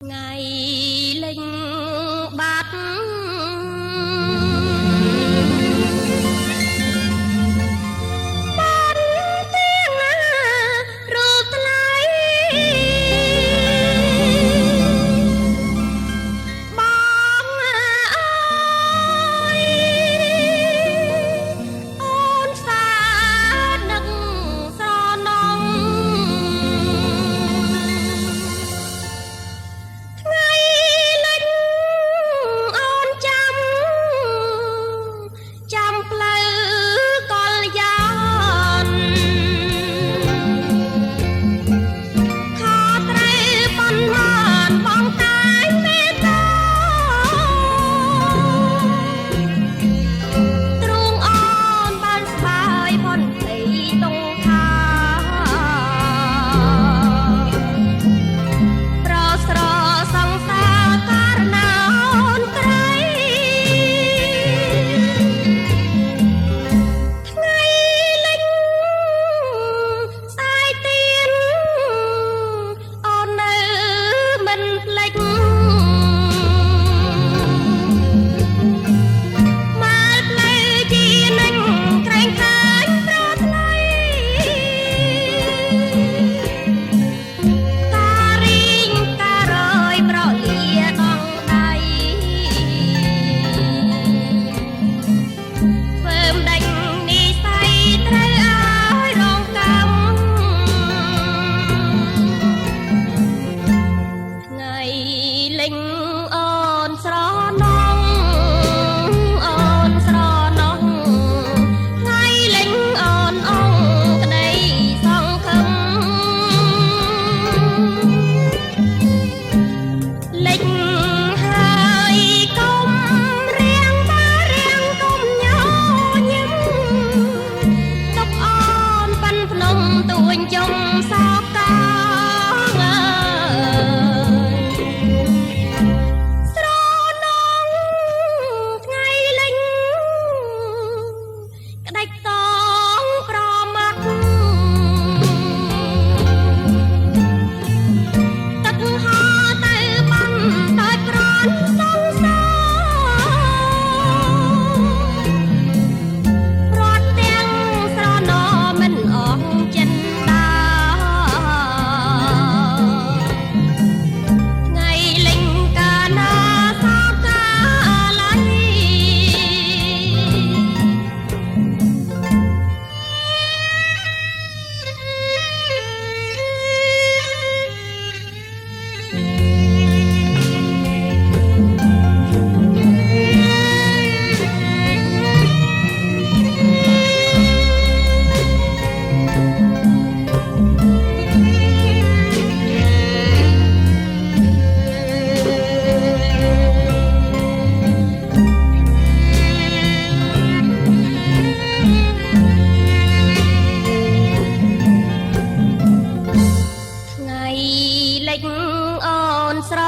ថ្ងៃលេងបាត់បានទាំងរត់ថ្លៃបងអើយអូនសានឹកស្រណងថ្ងៃលេងអូនចាំផ្លូវកលយានខត្រូវប៉ុន្មានបងតែមេត្តាទ្រង់អូនបានស្បាយផុតភ័យទងខាប្រស្រសង្សារករណាអូនត្រីថ្ងៃលេងសាយទៀនអូននៅមិនភ្លេចមកផ្លូវជានឹងក្រែងកាញប្រថ្លៃការរីងការរយប្រលាដងដៃធ្វើម្ដេចនិស័យត្រូវឲ្យរងកម្មថ្ងៃលេងអូនស្រណងអូនស្រណងថ្ងៃលេងអូនអងក្ដីសង្ឃឹមលេងហើយកុំរៀងកុំញញឹមទុកអូនប៉ាន់ភ្នំទួញជុំសោកកាងអើយស្រណងថ្ងៃលេងក្ដេចតងប្រមាត់ទឹកហោទៅបានដោយប្រន់សងសារត់ទាំងស្រណមិនអស់ចិនដាថ្ងៃលេងកាលណាសោកកាឡៃថ្ងៃលេងអូនស្រ